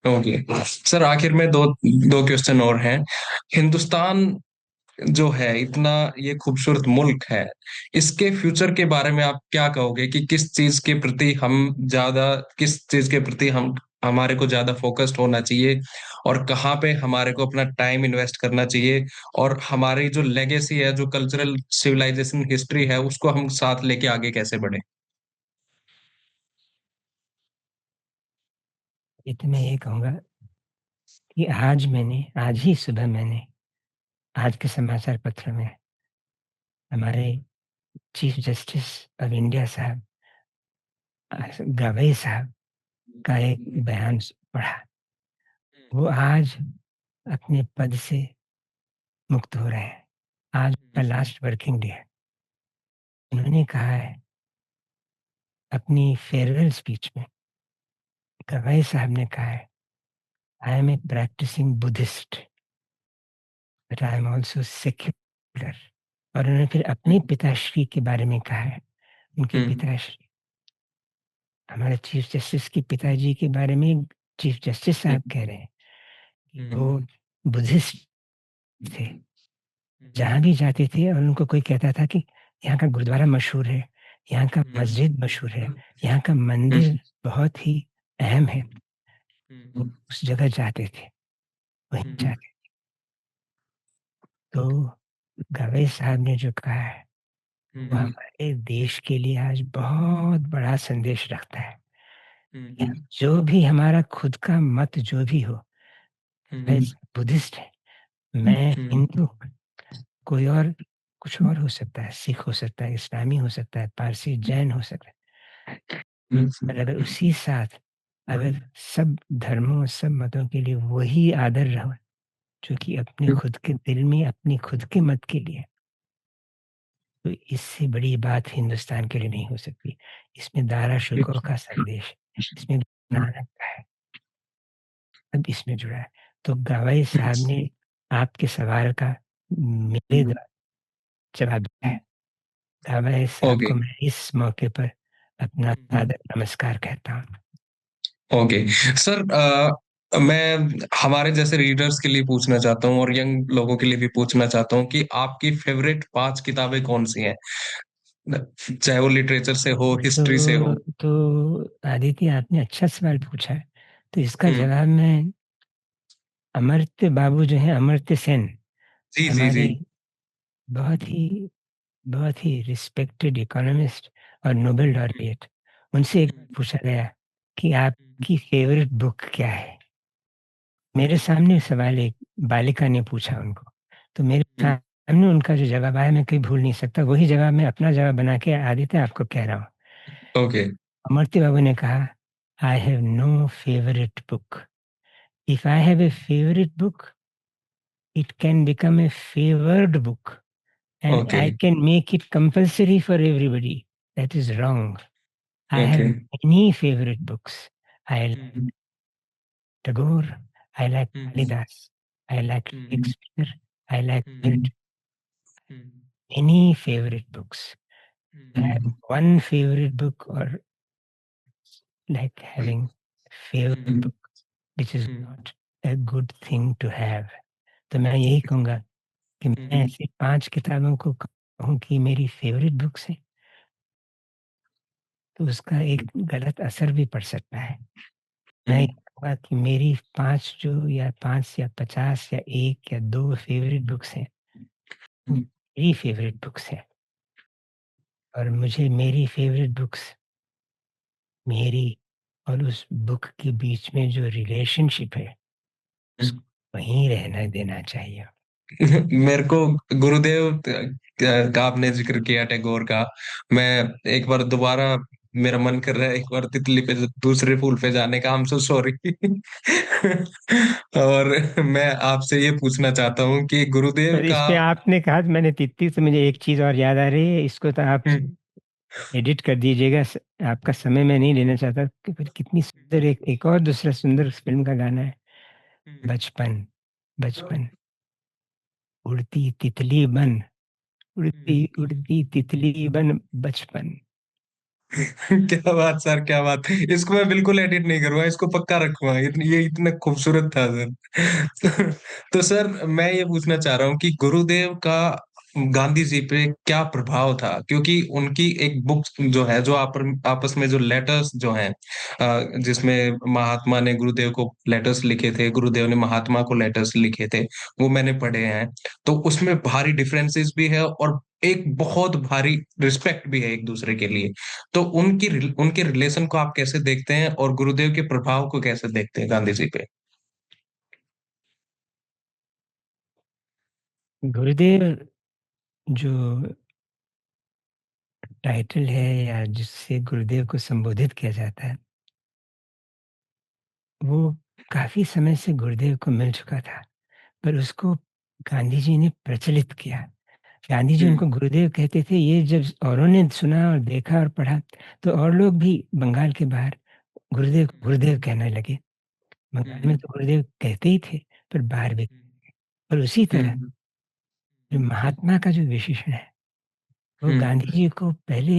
S1: ओके। सर, आखिर में दो दो क्वेश्चन और हैं। हिंदुस्तान जो है, इतना ये खूबसूरत मुल्क है, इसके फ्यूचर के बारे में आप क्या कहोगे कि किस चीज के प्रति हम हमारे को ज्यादा फोकस्ड होना चाहिए, और कहाँ पे हमारे को अपना टाइम इन्वेस्ट करना चाहिए, और हमारी जो लेगेसी है, जो कल्चरल सिविलाइजेशन हिस्ट्री है, उसको हम साथ लेके आगे कैसे बढ़े?
S2: ये तो मैं ये कहूँगा कि आज ही सुबह मैंने आज के समाचार पत्र में हमारे चीफ जस्टिस ऑफ इंडिया साहब गवई साहब का एक बयान पढ़ा। वो आज अपने पद से मुक्त हो रहे हैं। आज उनका लास्ट वर्किंग डे है। उन्होंने कहा है अपनी फेयरवेल स्पीच में, गवाई साहब ने कहा है, I am a practising Buddhist, but I am also secular. और उन्होंने फिर अपने पिताश्री के बारे में कहा है। उनके
S1: हम्म।
S2: पिताश्री, हमारे चीफ जस्टिस के पिताजी के बारे में चीफ जस्टिस साहब कह रहे हैं कि वो
S1: हम्म।
S2: बुद्धिस्ट थे। जहाँ भी जाते थे और उनको कोई कहता था कि यहाँ का गुरुद्वारा मशहूर है, यहाँ का मस्जिद मशहूर है, यहाँ का मंदिर बहुत ही अहम है, वो उस जगह जाते थे, वहीं जाते। तो गवई साहब ने जो कहा है
S1: हुँ,
S2: वो
S1: हुँ।
S2: हमारे देश के लिए आज बहुत बड़ा संदेश रखता है।
S1: हुँ,
S2: कि
S1: हुँ।
S2: जो भी हमारा खुद का मत जो भी हो,
S1: हुँ, हुँ।
S2: वैसे बुद्धिस्ट है, मैं
S1: हुँ,
S2: हिंदू हूँ, कोई और कुछ और हो सकता है, सिख हो सकता है, इस्लामी हो सकता है, पारसी, जैन हो सकता है। पर अगर उसी साथ अगर सब धर्मों, सब मतों के लिए वही आदर रहो, जो कि अपने खुद के दिल में, अपनी खुद के मत के लिए, तो इससे बड़ी बात हिंदुस्तान के लिए नहीं हो सकती। इसमें दारा शुकों का संदेश, इसमें नानक का है, सब इसमें जुड़ा है। तो गवाई साहब ने आपके सवाल का मेरे द्वारा जवाब दिया है। गवाई साहब
S1: ओके,
S2: को मैं इस मौके पर अपना सादर नमस्कार कहता हूँ।
S1: ओके। सर मैं हमारे जैसे रीडर्स के लिए पूछना चाहता हूँ और यंग लोगों के लिए भी पूछना चाहता हूँ कि आपकी फ़ेवरेट 5 किताबें कौन-सी हैं? चाहे वो लिटरेचर से हो, हिस्ट्री से हो।
S2: तो आदित्य आपने अच्छा सवाल पूछा है। तो इसका
S1: हुँ।
S2: जवाब मैं अमर्त्य बाबू जो हैं अमर्त्य सेन,
S1: जी, जी, जी।
S2: हमारे बहुत ही बहुत ही रिस्पेक्टेड इकोनॉमिस्ट और नोबेल लॉरेट, उनसे एक बार पूछा गया कि आपकी फ़ेवरेट बुक क्या है? मेरे सामने सवाल एक बालिका ने पूछा उनको, तो मेरे
S1: हुँ,
S2: सामने उनका जो जवाब आया मैं कभी भूल नहीं सकता, वही जवाब मैं अपना जवाब बना के आदित्य आपको कह रहा हूँ।
S1: ओके,
S2: अमर्त्य बाबू ने कहा, "I have no favourite book. If I have a favorite book, it can become a favored book and
S1: okay,
S2: I can make it compulsory for everybody. That is wrong. I have
S1: okay.
S2: many favorite books. I like
S1: hmm,
S2: Tagore, I like
S1: hmm,
S2: Kalidas, I like
S1: hmm,
S2: Shakespeare, I like
S1: hmm,
S2: Milton.
S1: Hmm,
S2: Many favorite books. I have
S1: hmm,
S2: one favorite book or like having favorite
S1: hmm,
S2: book, which is
S1: hmm,
S2: not a good thing to have. तो मैं यही कहूँगा कि मैं
S1: हुँ,
S2: ऐसी 5 किताबों को कहूँ कि मेरी फ़ेवरेट बुक्स हैं, तो उसका एक गलत असर भी पड़ सकता है। मैं ये
S1: हुँ,
S2: कहूँगा कि मेरी 5 जो या 5 या 50 या 1 या 2 फ़ेवरेट बुक्स हैं, वो
S1: हुँ,
S2: मेरी फ़ेवरेट बुक्स हैं और मुझे मेरी फ़ेवरेट बुक्स मेरी और उस बुक के बीच में जो रिलेशनशिप है,
S1: हुँ।
S2: उसको वहीं रहने देना चाहिए।
S1: मेरे को गुरुदेव का आपने ज़िक्र किया टैगोर का, मैं एक बार दोबारा मेरा मन कर रहा है एक बार तितली पे दूसरे फूल पे जाने का, आई एम सो सॉरी। और मैं आपसे ये पूछना चाहता हूँ कि गुरुदेव
S2: पर
S1: का
S2: इसमें आपने कहा तो मैंने तितली से मुझे एक चीज़ और याद आ रही है, इसको तो आप
S1: हुँ,
S2: एडिट कर दीजिएगा आपका समय मैं नहीं लेना चाहता कि पर कितनी सुंदर एक एक और दूसरा सुंदर उस फ़िल्म का गाना है,
S1: हुँ,
S2: बचपन, बचपन, उड़ती तितली बन, उड़ती
S1: हुँ।
S2: उड़ती तितली बन बचपन।
S1: क्या बात सर, क्या बात! इसको मैं बिल्कुल एडिट नहीं करूँगा, इसको पक्का रखूँगा। ये इतना खूबसूरत था सर। तो सर मैं ये पूछना चाह रहा हूँ कि गुरुदेव का गांधी जी पे क्या प्रभाव था? क्योंकि उनकी एक बुक जो है, जो आपस में जो लेटर्स जो हैं जिसमें महात्मा ने गुरुदेव को लेटर्स लिखे थे, गुरुदेव ने महात्मा को लेटर्स लिखे थे, वो मैंने पढ़े हैं। तो उसमें भारी डिफरेंसेस भी है और एक बहुत भारी रिस्पेक्ट भी है एक-दूसरे के लिए। तो उनके रिलेशन को आप कैसे देखते हैं और गुरुदेव के प्रभाव को कैसे देखते हैं गांधी जी पे?
S2: गुरुदेव जो टाइटल है या जिससे गुरुदेव को संबोधित किया जाता है, वो काफ़ी समय से गुरुदेव को मिल चुका था, पर उसको गांधी जी ने प्रचलित किया। गांधी जी
S1: हुँ,
S2: उनको गुरुदेव कहते थे, ये जब औरों ने सुना और देखा और पढ़ा, तो और लोग भी बंगाल के बाहर गुरुदेव को गुरुदेव कहने लगे।
S1: हुँ,
S2: बंगाल में
S1: हुँ,
S2: तो गुरुदेव कहते ही थे, पर बाहर भी। और उसी
S1: हुँ,
S2: तरह जो महात्मा का जो विशेषण है, वो
S1: हुँ,
S2: गांधी जी को पहले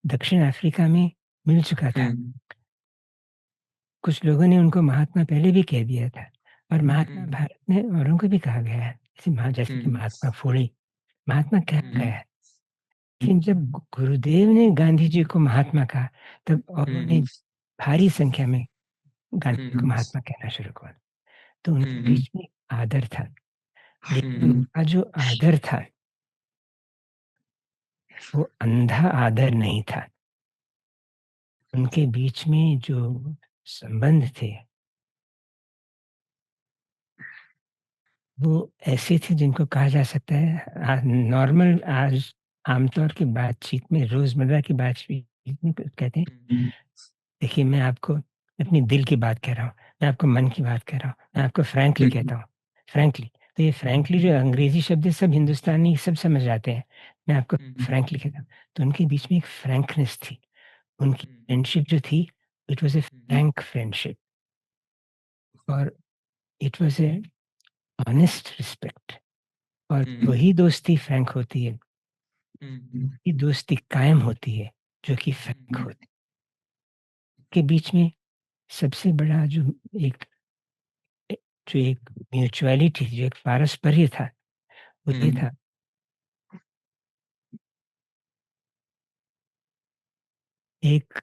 S2: दक्षिण अफ्रीका में मिल चुका था।
S1: हुँ,
S2: कुछ लोगों ने उनको महात्मा पहले भी कह दिया था और महात्मा
S1: हुँ,
S2: भारत में औरों को भी कहा गया है। जैसे कि
S1: हुँ,
S2: महात्मा फूले, महात्मा कहा
S1: हुँ,
S2: गया है। लेकिन जब गुरुदेव ने गांधी जी को महात्मा कहा, तब औरों ने
S1: हुँ,
S2: भारी संख्या में गांधी जी को
S1: हुँ,
S2: महात्मा कहना शुरू किया। तो उनके
S1: हुँ,
S2: बीच में आदर था, लेकिन
S1: हुँ,
S2: उनका जो आदर था, वो अंधा आदर नहीं था। उनके बीच में जो संबंध थे, वो ऐसे थे जिनको कहा जा सकता है नॉर्मल आज आमतौर की बातचीत में, रोज़मर्रा की बातचीत में कहते हैं,
S1: हुँ,
S2: देखिए मैं आपको अपनी दिल की बात कह रहा हूँ, मैं आपको मन की बात कह रहा हूँ, मैं आपको फ्रैंकली
S1: हुँ,
S2: कहता हूँ, फ्रैंकली। तो ये फ्रैंकली जो अंग्रेज़ी शब्द है सब हिंदुस्तानी सब समझ जाते हैं। मैं आपको
S1: हुँ,
S2: फ्रैंकली कहता हूँ। तो उनके बीच में एक फ्रैंकनेस थी। उनकी फ्रेंडशिप जो थी, it was a
S1: um,
S2: frank friendship और it was a honest respect. और
S1: हुँ,
S2: वही दोस्ती फ्रैंक होती है,
S1: हुँ,
S2: ये दोस्ती कायम होती है, जो कि फ्रैंक
S1: हुँ,
S2: होती है। के बीच में सबसे बड़ा एक ए जो एक म्यूचुअलिटी जो एक पारस्पर्य था, वो ये
S1: हुँ,
S2: था, एक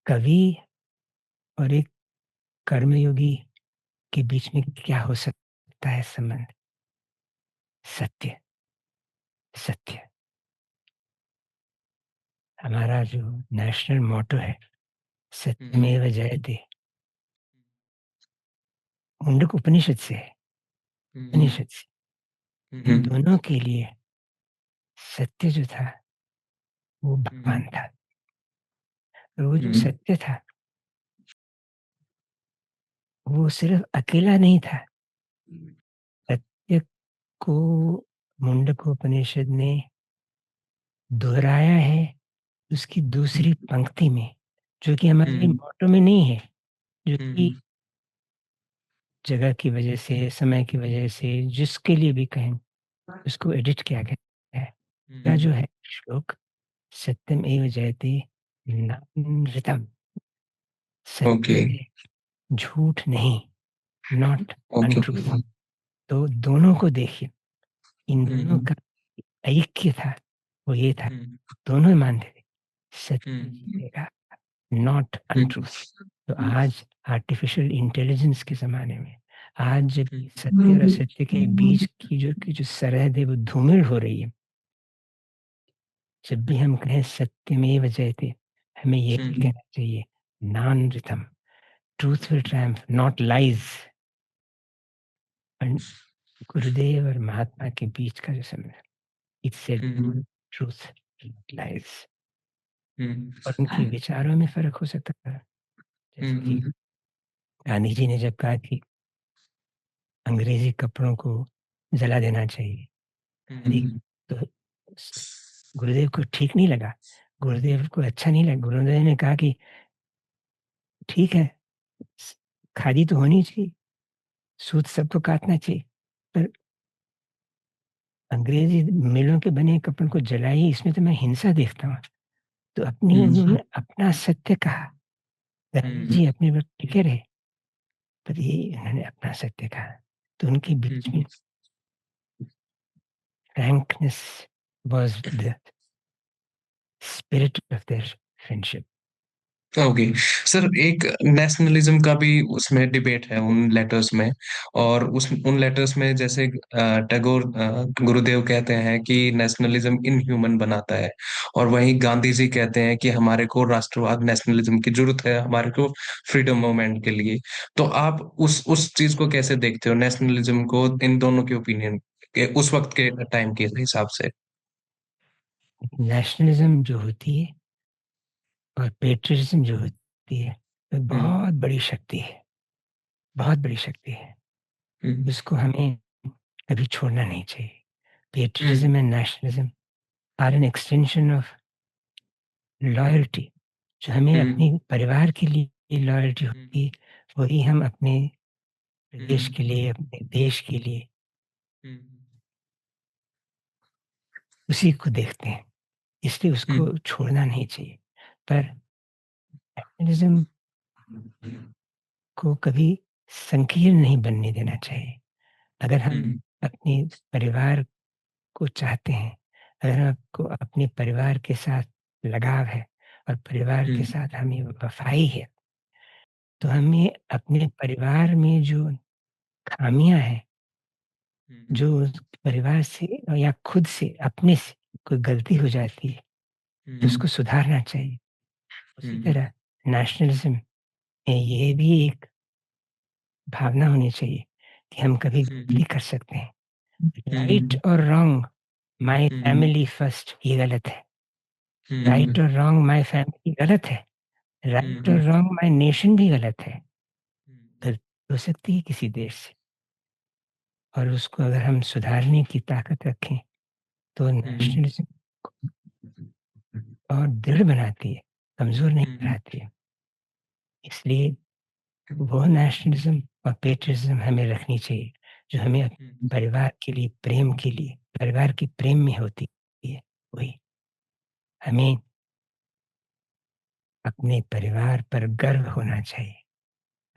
S2: कवि और एक कर्मयोगी के बीच में क्या हो सकता है संबंध? सत्य, सत्य। हमारा जो नेशनल मोट्टो है,
S1: हुँ,
S2: सत्यमेव जयते, मुंडक उपनिषद से है,
S1: हुँ,
S2: उपनिषद से। इन
S1: हुँ,
S2: दोनों के लिए सत्य जो था, वो
S1: हुँ,
S2: भगवान था। और वो जो
S1: हुँ,
S2: सत्य था, वो सिर्फ़ अकेला नहीं था। सत्य को मुंडकोपनिषद ने दोहराया है उसकी दूसरी पंक्ति में, जो कि हमारे
S1: हुँ,
S2: मोट्टो में नहीं है, जो कि
S1: हुँ,
S2: जगह की वजह से, समय की वजह से, जिसके लिए भी कहें, उसको एडिट किया गया है। मेरा
S1: हुँ,
S2: जो है श्लोक, सत्यम एव जयते नानृतम, सत्य
S1: ओके,
S2: है, झूठ नहीं, नॉट
S1: ओके,
S2: अनट्रूथ। तो दोनों को देखिए, इन दोनों
S1: हुँ,
S2: का ऐक्य था, वो ये था,
S1: हुँ,
S2: दोनों ही मानते थे, सत्य
S1: हुँ,
S2: जीतेगा, नॉट
S1: हुँ,
S2: अनट्रूथ। तो आज आर्टिफ़िशियल इंटेलिजेंस के ज़माने में, आज जब
S1: हुँ,
S2: ये सत्य और असत्य के बीच की जो सरहद है वो धूमिल हो रही है, जब भी हम कहें सत्यमेव जयते, हमें ये भी
S1: हुँ,
S2: कहना चाहिए नानृतम, truth will triumph, not lies. And Gurudev और महात्मा के बीच का जो संबंध, it's said
S1: um,
S2: truth not lies.
S1: Um,
S2: और उनके विचारों में फ़र्क हो सकता था, जैसे कि
S1: हुँ,
S2: गांधी जी ने जब कहा कि अंग्रेज़ी कपड़ों को जला देना चाहिए। गांधी
S1: हुँ,
S2: तो स गुरुदेव को ठीक नहीं लगा, गुरुदेव को अच्छा नहीं लगा। गुरुदेव ने कहा कि ठीक है, स खादी तो होनी चाहिए, सूत सबको काटना चाहिए, पर अंग्रेज़ी मिलों के बने कपड़ों को जलाइए, इसमें तो मैं हिंसा देखता हूँ। तो
S1: हुँ,
S2: उन्होंने अपना सत्य कहा। गांधी
S1: हुँ,
S2: जी अपने वक़्त टिके रहे, पर ये उन्होंने अपना सत्य कहा। तो उनके बीच में frankness was the spirit of their friendship.
S1: Okay. Sir एक नेशनलिज़्म का भी उसमें डिबेट है उन लेटर्स में और उस उन लेटर्स में जैसे टैगोर गुरुदेव कहते हैं कि नेशनलिज़्म इनह्यूमन बनाता है और वहीं गांधी जी कहते हैं कि हमारे को राष्ट्रवाद नेशनलिज़्म की ज़रूरत है हमारे को फ्रीडम मूवमेंट के लिए। तो आप उस चीज़ को कैसे देखते हो नेशनलिज़्म को इन दोनों के ओपिनियन के उस वक़्त के टाइम के हिसाब से?
S2: नेशनलिज्म जो होती है और पेट्रियटिज्म जो होती है, वो
S1: हुँ,
S2: बहुत बड़ी शक्ति है, बहुत बड़ी शक्ति है।
S1: हुँ,
S2: उसको हमें कभी छोड़ना नहीं चाहिए।
S1: Um,
S2: patriotism and nationalism are an extension of loyalty. जो हमें
S1: हुँ,
S2: अपने परिवार के लिए लॉयल्टी
S1: हुँ,
S2: होती है, वही हम अपने प्रदेश
S1: हुँ,
S2: के लिए, अपने देश के लिए
S1: हुँ,
S2: उसी को देखते हैं। इसलिए
S1: हुँ,
S2: उसको छोड़ना नहीं चाहिए। पर नेशनलिज्म को कभी संकीर्ण नहीं बनने देना चाहिए। अगर हम
S1: हुँ,
S2: अपने परिवार को चाहते हैं, अगर आपको अपने परिवार के साथ लगाव है और परिवार
S1: हुँ,
S2: के साथ हमें वफ़ाई है, तो हमें अपने परिवार में जो खामियाँ हैं,
S1: हुँ,
S2: जो उस परिवार से या खुद से, अपने से कोई गलती हो जाती है तो
S1: हुँ,
S2: उसको सुधारना चाहिए। उसी
S1: हुँ,
S2: तरह नेशनलिज़्म में ये भी एक भावना होनी चाहिए कि हम कभी
S1: हुँ,
S2: गलती कर सकते हैं। राइट
S1: हुँ,
S2: और wrong, my
S1: hmm,
S2: family first, ये गलत है। राइट
S1: हुँ,
S2: और रॉन्ग, माय फैमिली गलत है। राइट और
S1: हुँ,
S2: रॉन्ग, माय नेशन भी गलत है।
S1: हुँ,
S2: गलती हो सकती है किसी देश से, और उसको अगर हम सुधारने की ताकत रखें तो
S1: हुँ,
S2: नेशनलिज्म और दृढ़ बनाती है, कमज़ोर नहीं
S1: हुँ,
S2: कराती है। इसलिए वो नेशनलिज्म और पैट्रियटिज़्म हमें रखनी चाहिए, जो हमें अपने
S1: हुँ,
S2: परिवार के लिए, प्रेम के लिए, परिवार के प्रेम में होती है। वही हमें अपने परिवार पर गर्व होना चाहिए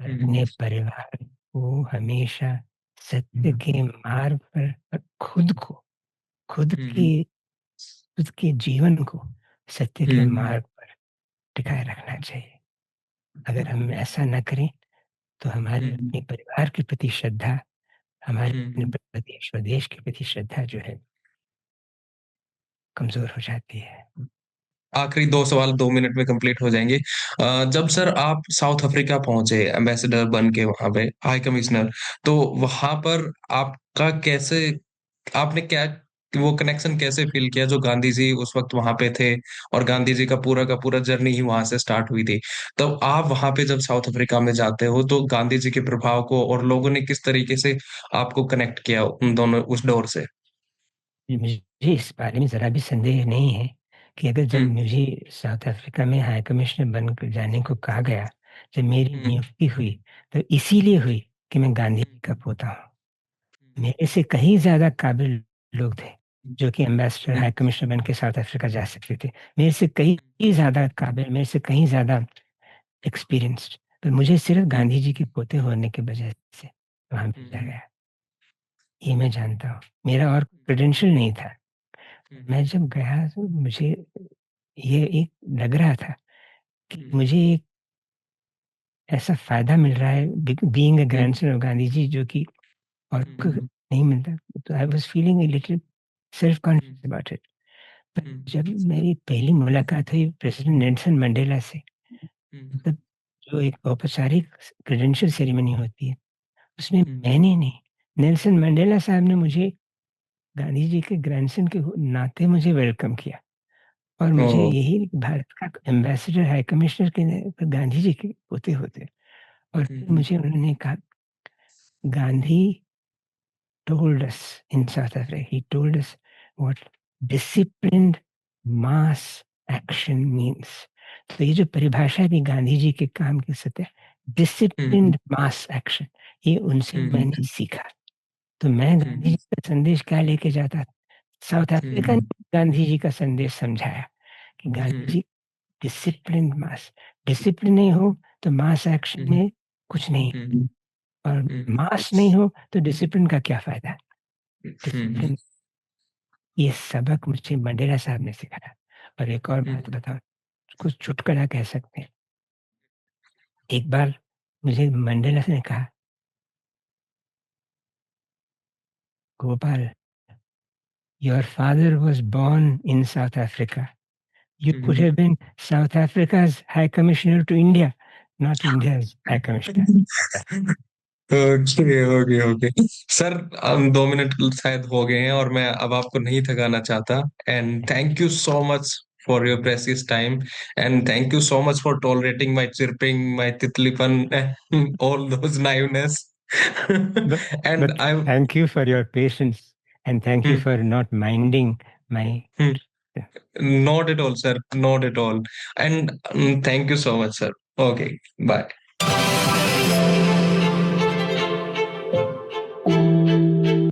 S2: और अपने परिवार को हमेशा सत्य के मार्ग पर और खुद के खुद के जीवन को सत्य के मार्ग पर टिकाए रखना चाहिए। अगर हम ऐसा न करें तो हमारे अपने परिवार के प्रति श्रद्धा, हमारे अपने प्रति स्वदेश के प्रति श्रद्धा जो है कमज़ोर हो जाती है।
S1: आखिरी 2 सवाल 2 मिनट में कंप्लीट हो जाएँगे। जब सर आप साउथ अफ्रीका पहुँचे एम्बेसडर बन के वहाँ पे, हाई कमिश्नर, तो वहाँ पर आपका कैसे आपने क्या वो कनेक्शन कैसे फ़ील किया जो गांधी जी उस वक़्त वहाँ पे थे और गांधी जी का पूरा जर्नी ही वहाँ से स्टार्ट हुई थी। तो आप वहाँ पे जब साउथ अफ्रीका में जाते हो तो गांधी जी के प्रभाव को और लोगों ने किस तरीके से आपको कनेक्ट किया उन दोनों उस दौर से?
S2: मुझे इस बारे में ज़रा भी संदेह नहीं है कि अगर जब
S1: हुँ,
S2: मुझे साउथ अफ्रीका में हाई कमिश्नर बनकर जाने को कहा गया, जब मेरी
S1: हुँ,
S2: नियुक्ति हुई, तो इसीलिए हुई कि मैं गांधी
S1: हुँ,
S2: जी का पोता हूँ। मेरे से कहीं ज़्यादा काबिल लोग थे, जो कि एम्बेसडर,
S1: हुँ,
S2: हाई कमिश्नर बन के साउथ अफ्रीका जा सकते थे। मेरे से कहीं ज़्यादा काबिल, मेरे से कहीं ज़्यादा एक्सपीरियंस्ड, पर मुझे सिर्फ़
S1: हुँ,
S2: गांधी जी के पोते होने की वजह से वहाँ
S1: हुँ,
S2: भेजा
S1: हुँ,
S2: गया। ये मैं जानता हूँ। मेरा और क्रेडेंशियल नहीं था।
S1: हुँ,
S2: मैं जब गया तो मुझे ये एक लग रहा था कि
S1: हुँ,
S2: मुझे एक ऐसा फ़ायदा मिल रहा है being a
S1: um,
S2: grandson of Gandhi ji, जो कि और को
S1: हुँ,
S2: नहीं मिलता। तो I was feeling a little self
S1: um,
S2: conscious about it. पर
S1: हुँ,
S2: जब मेरी पहली मुलाकात हुई प्रेसिडेंट नेल्सन मंडेला से,
S1: हुँ,
S2: तब जो एक औपचारिक क्रेडेंशियल सेरेमनी होती है, उसमें
S1: हुँ,
S2: मैंने नहीं, नेल्सन मंडेला साहब ने मुझे गांधी जी के ग्रैंडसन के नाते मुझे वेलकम किया। और मुझे
S1: ओह!
S2: यही भारत का एम्बेसडर, हाई कमिश्नर के गांधी जी के पोते होते। और
S1: हुँ,
S2: फिर
S1: हुँ,
S2: मुझे उन्होंने कहा, Gandhi told us in South Africa, he told us what disciplined mass action means। तो ये जो परिभाषा थी गांधी जी के काम के सत्य,
S1: हुँ,
S2: डिसिप्लिन्ड मास एक्शन, ये उनसे
S1: हुँ,
S2: मैंने सीखा। तो मैं गांधी
S1: हुँ,
S2: जी का संदेश क्या लेके जाता था? साउथ अफ्रीका ने
S1: हुँ,
S2: गांधी जी का संदेश समझाया कि गांधी
S1: हुँ,
S2: जी डिसिप्लिन्ड मास, डिसिप्लिन नहीं हो तो मास एक्शन
S1: हुँ,
S2: में कुछ नहीं,
S1: हुँ,
S2: और
S1: हुँ,
S2: मास नहीं हो तो डिसिप्लिन का क्या फ़ायदा?
S1: हुँ,
S2: डिसिप्लिन, ये सबक मुझे मंडेला साहब ने सिखाया। और एक और
S1: हुँ,
S2: बात बताऊँ, कुछ चुटकुला कह सकते हैं। एक बार मुझे मंडेला ने कहा, "Gopal, your father was born in South Africa. You could
S1: hmm.
S2: have been South Africa's High Commissioner to India, not India's High Commissioner."
S1: Okay, okay, okay. Sir 2 minute शायद हो गए हैं और मैं अब आपको नहीं थकाना चाहता and thank you so much for your precious time and thank you so much for tolerating my chirping, my तितलीपन, all those naivness.
S2: But
S1: And
S2: but
S1: I
S2: thank you for your patience, and thank you
S1: hmm,
S2: for not minding my
S1: hmm, not at all, sir, not at all. And thank you so much, sir. Okay, bye.